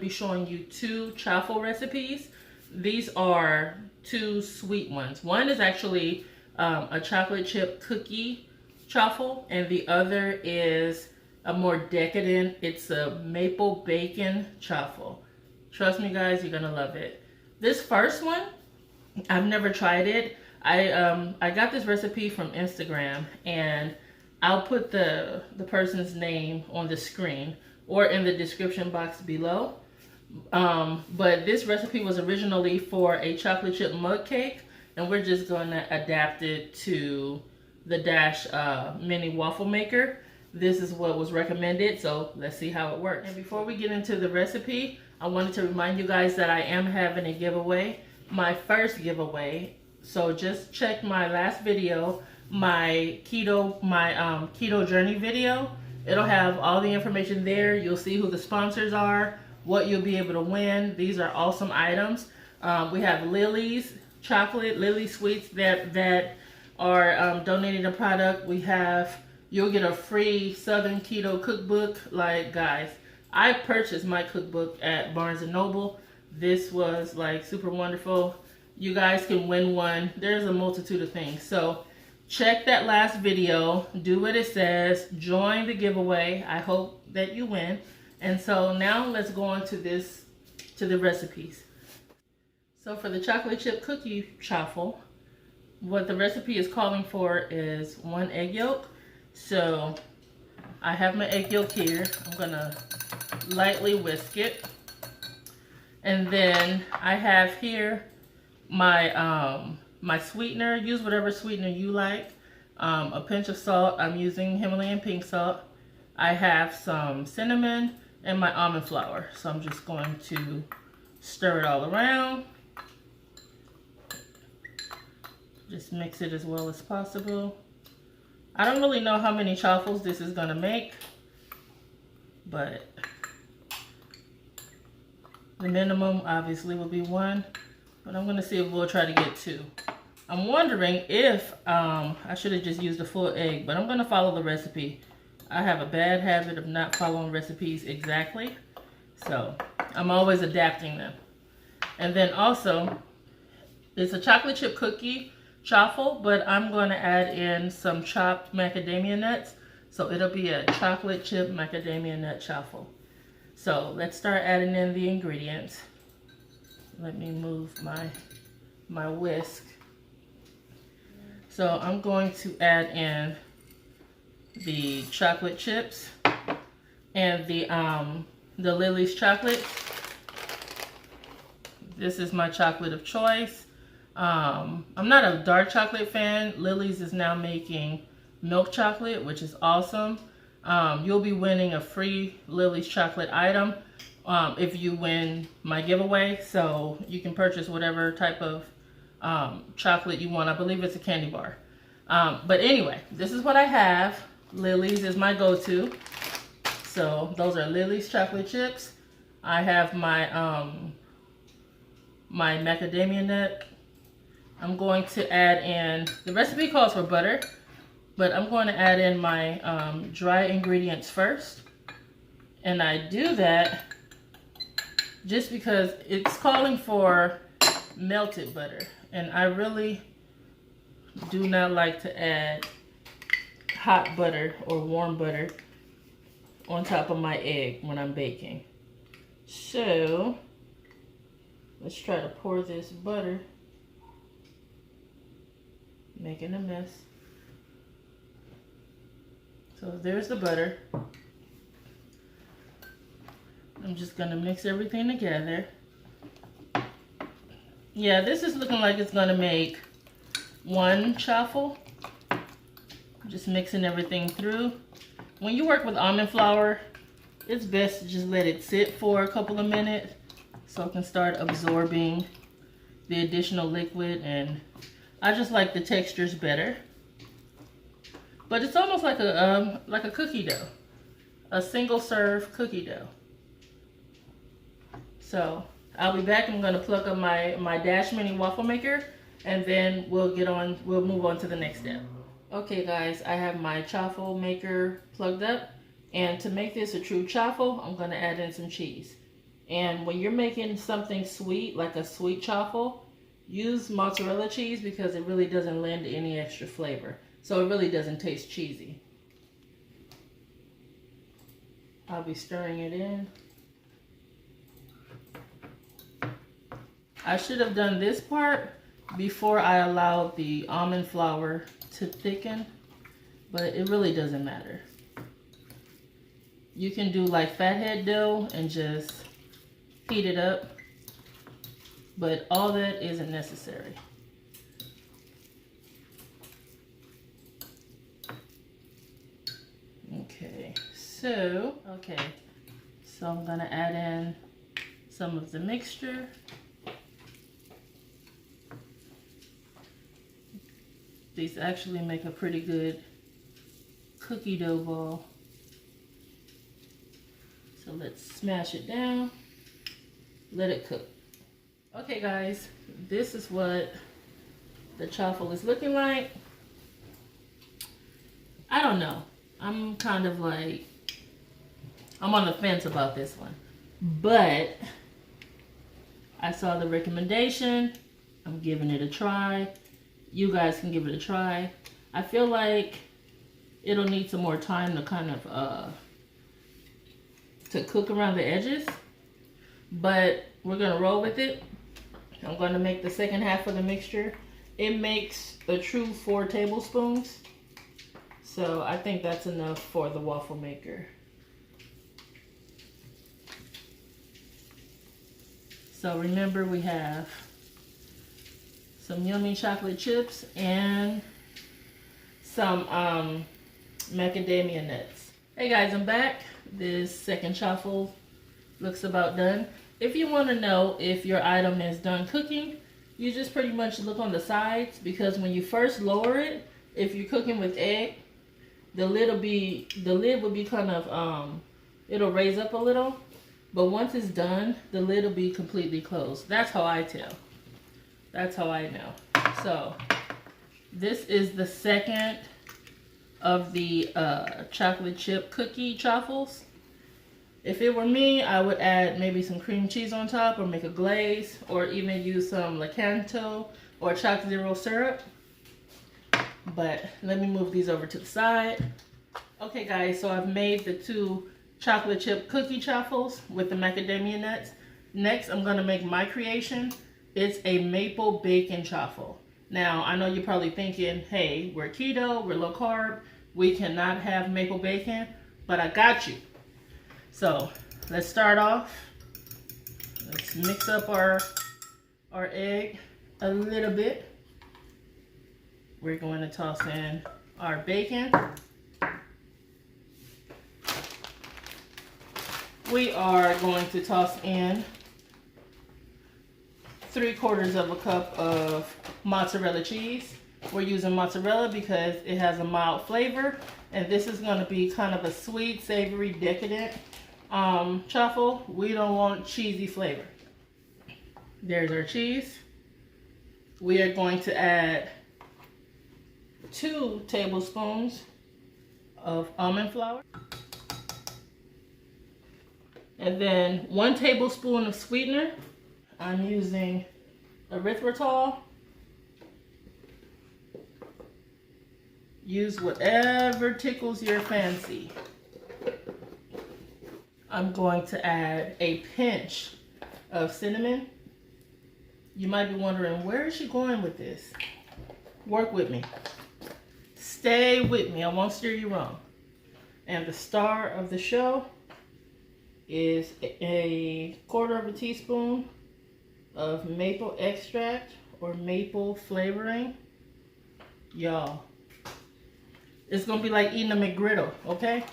be showing you 2 chaffle recipes. These are 2 sweet ones. One is actually a chocolate chip cookie chaffle, and the other is a more decadent, it's a maple bacon chaffle. Trust me guys, you're gonna love it. This first one, I've never tried it. I got this recipe from Instagram, and I'll put the person's name on the screen or in the description box below. But this recipe was originally for a chocolate chip mug cake, and we're just gonna adapt it to the Dash mini waffle maker. This is what was recommended, so let's see how it works. And before we get into the recipe, I wanted to remind you guys that I am having a giveaway, my first giveaway. So just check my last video, my Keto Journey video. It'll have all the information there. You'll see who the sponsors are, what you'll be able to win. These are awesome items. We have Lily's chocolate, Lily Sweets that are donating a product. We have, you'll get a free Southern Keto cookbook. Like guys, I purchased my cookbook at Barnes & Noble. This was like super wonderful. You guys can win one. There's a multitude of things. So check that last video, do what it says, join the giveaway. I hope that you win. And so now let's go on to the recipes. So for the chocolate chip cookie chaffle, what the recipe is calling for is 1 egg yolk. So I have my egg yolk here. I'm gonna lightly whisk it. And then I have here my my sweetener. Use whatever sweetener you like. A pinch of salt. I'm using Himalayan pink salt. I have some cinnamon and my almond flour. So I'm just going to stir it all around. Just mix it as well as possible. I don't really know how many chaffles this is gonna make, but the minimum obviously will be 1, but I'm gonna see if we'll try to get 2. I'm wondering if I should have just used a full egg, but I'm gonna follow the recipe. I have a bad habit of not following recipes exactly, so I'm always adapting them. And then also, it's a chocolate chip cookie chaffle, but I'm going to add in some chopped macadamia nuts, so it'll be a chocolate chip macadamia nut chaffle. So let's start adding in the ingredients. Let me move my whisk. So I'm going to add in the chocolate chips and the Lily's chocolate. This is my chocolate of choice. I'm not a dark chocolate fan. Lily's is now making milk chocolate, which is awesome. You'll be winning a free Lily's chocolate item if you win my giveaway. So you can purchase whatever type of chocolate you want. I believe it's a candy bar. But anyway, this is what I have. Lily's is my go-to. So those are Lily's chocolate chips. I have my my macadamia nut. I'm going to add in, the recipe calls for butter, but I'm going to add in my dry ingredients first. And I do that just because it's calling for melted butter. And I really do not like to add hot butter or warm butter on top of my egg when I'm baking. So let's try to pour this butter. Making a mess. So there's the butter. I'm just gonna mix everything together. Yeah, this is looking like it's gonna make 1 chaffle. Just mixing everything through. When you work with almond flour, it's best to just let it sit for a couple of minutes so it can start absorbing the additional liquid, and I just like the textures better. But it's almost like a cookie dough, a single serve cookie dough. So I'll be back. I'm going to plug up my Dash mini waffle maker, and then we'll move on to the next step. Okay guys, I have my chaffle maker plugged up, and to make this a true chaffle, I'm going to add in some cheese. And when you're making something sweet, like a sweet chaffle, use mozzarella cheese because it really doesn't lend any extra flavor. So it really doesn't taste cheesy. I'll be stirring it in. I should have done this part before I allowed the almond flour to thicken, but it really doesn't matter. You can do like fathead dough and just heat it up, but all that isn't necessary. Okay, so I'm gonna add in some of the mixture. These actually make a pretty good cookie dough ball. So let's smash it down, let it cook. Okay guys, this is what the chaffle is looking like. I don't know. I'm kind of like, I'm on the fence about this one. But I saw the recommendation. I'm giving it a try. You guys can give it a try. I feel like it'll need some more time to kind of to cook around the edges, but we're gonna roll with it. I'm gonna make the second half of the mixture. It makes a true 4 tablespoons, so I think that's enough for the waffle maker. So remember, we have some yummy chocolate chips and some macadamia nuts. Hey guys, I'm back. This second chaffle looks about done. If you want to know if your item is done cooking, you just pretty much look on the sides, because when you first lower it, if you're cooking with egg, the lid will be kind of it'll raise up a little, but once it's done, the lid will be completely closed. That's how I tell. That's how I know. So this is the second of the chocolate chip cookie chaffles. If it were me, I would add maybe some cream cheese on top, or make a glaze, or even use some Lakanto or Choc Zero syrup. But let me move these over to the side. Okay guys, so I've made the 2 chocolate chip cookie chaffles with the macadamia nuts. Next, I'm gonna make my creation. It's a maple bacon chaffle. Now, I know you're probably thinking, hey, we're keto, we're low carb, we cannot have maple bacon, but I got you. So let's start off. Let's mix up our egg a little bit. We're going to toss in our bacon. We are going to toss in 3/4 of a cup of mozzarella cheese. We're using mozzarella because it has a mild flavor, and this is going to be kind of a sweet, savory, decadent chaffle. We don't want cheesy flavor. There's our cheese. We are going to add 2 tablespoons of almond flour, and then 1 tablespoon of sweetener. I'm using erythritol. Use whatever tickles your fancy. I'm going to add a pinch of cinnamon. You might be wondering, where is she going with this? Work with me. Stay with me. I won't steer you wrong. And the star of the show is a 1/4 teaspoon of maple extract or maple flavoring. Y'all, it's gonna be like eating a McGriddle, okay?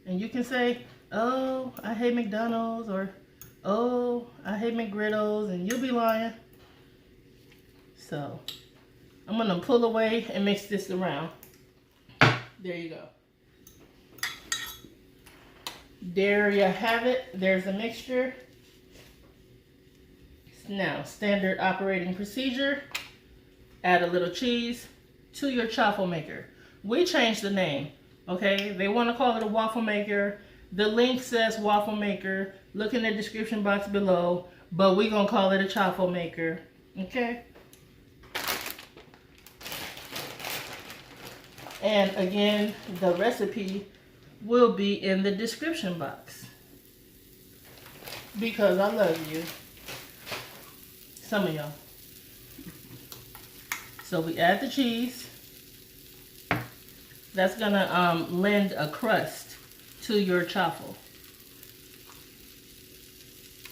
And you can say, oh, I hate McDonald's, or oh, I hate McGriddles, and you'll be lying. So I'm gonna pull away and mix this around. There you go. There you have it. There's the mixture. Now, standard operating procedure. Add a little cheese to your chaffle maker. We changed the name, okay? They want to call it a waffle maker. The link says waffle maker. Look in the description box below, but we're gonna call it a chaffle maker, okay? And again, the recipe will be in the description box because I love you, some of y'all. So we add the cheese. That's gonna lend a crust to your chaffle.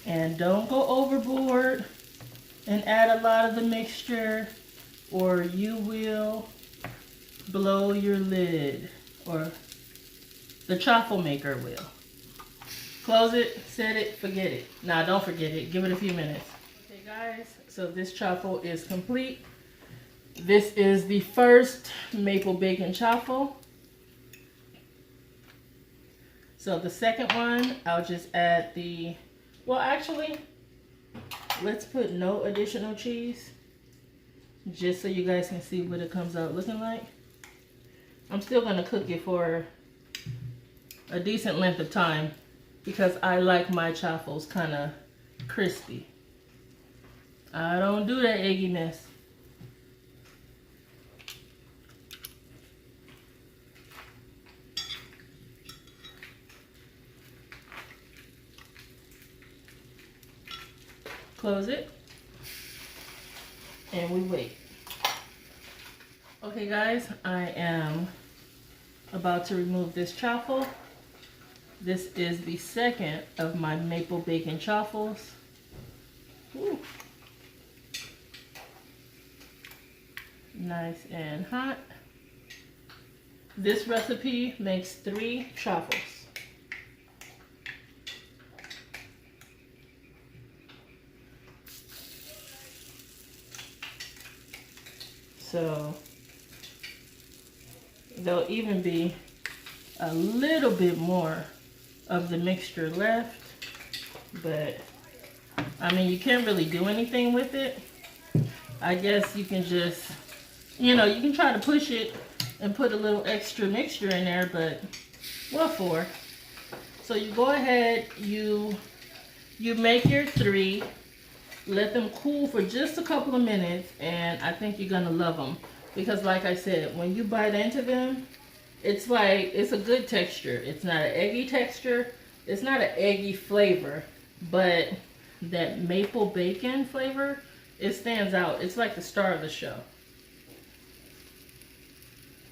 And don't go overboard and add a lot of the mixture, or you will blow your lid, or the chaffle maker will. Close it, set it, forget it. Nah, don't forget it. Give it a few minutes. Okay, guys, so this chaffle is complete. This is the first maple bacon chaffle. So the second one, I'll just add the, well, actually, let's put no additional cheese, just so you guys can see what it comes out looking like. I'm still gonna cook it for a decent length of time because I like my chaffles kind of crispy. I don't do that eggy mess. Close it, and we wait. Okay guys, I am about to remove this chaffle. This is the second of my maple bacon chaffles. Ooh. Nice and hot. This recipe makes 3 chaffles. So there'll even be a little bit more of the mixture left, but I mean, you can't really do anything with it. I guess you can just, you know, you can try to push it and put a little extra mixture in there, but what for? So you go ahead, you make your 3. Let them cool for just a couple of minutes, and I think you're gonna love them. Because like I said, when you bite into them, it's like, it's a good texture. It's not an eggy texture. It's not an eggy flavor, but that maple bacon flavor, it stands out. It's like the star of the show.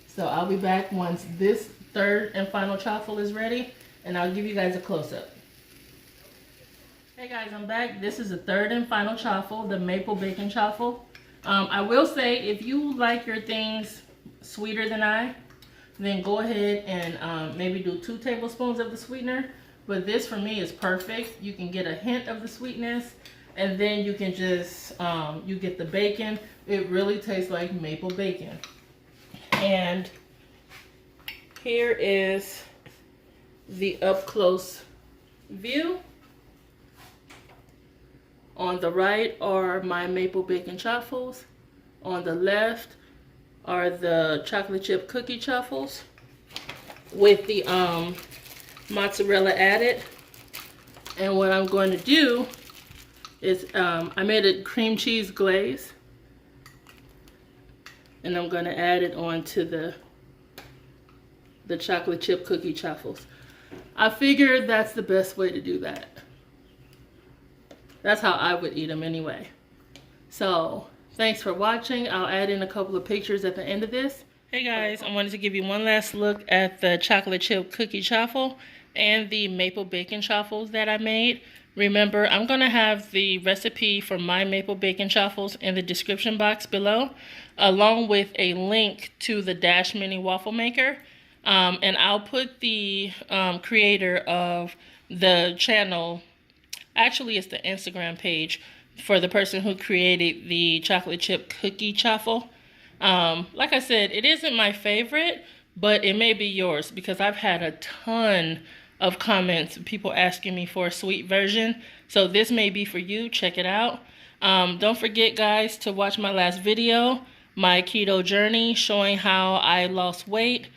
So I'll be back once this third and final chaffle is ready, and I'll give you guys a close-up. Hey guys, I'm back. This is the third and final chaffle, the maple bacon chaffle. I will say, if you like your things sweeter than I, then go ahead and maybe do 2 tablespoons of the sweetener. But this for me is perfect. You can get a hint of the sweetness, and then you can just, you get the bacon. It really tastes like maple bacon. And here is the up close view. On the right are my maple bacon chaffles. On the left are the chocolate chip cookie chaffles with the mozzarella added. And what I'm going to do is I made a cream cheese glaze, and I'm going to add it onto the chocolate chip cookie chaffles. I figured that's the best way to do that. That's how I would eat them anyway. So thanks for watching. I'll add in a couple of pictures at the end of this. Hey guys, I wanted to give you one last look at the chocolate chip cookie chaffle and the maple bacon chaffles that I made. Remember, I'm going to have the recipe for my maple bacon chaffles in the description box below, along with a link to the Dash Mini waffle maker. And I'll put the creator of the channel, actually it's the Instagram page for the person who created the chocolate chip cookie chaffle. Like I said, it isn't my favorite, but it may be yours because I've had a ton of comments, people asking me for a sweet version. So this may be for you. Check it out. Don't forget, guys, to watch my last video, my keto journey, showing how I lost weight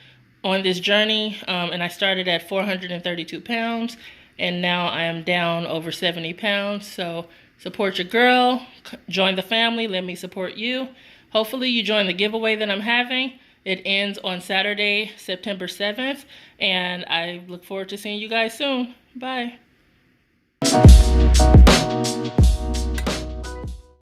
on this journey, and I started at 432 pounds, and now I am down over 70 pounds. So support your girl, join the family, let me support you. Hopefully you join the giveaway that I'm having. It ends on Saturday, September 7th, and I look forward to seeing you guys soon. Bye.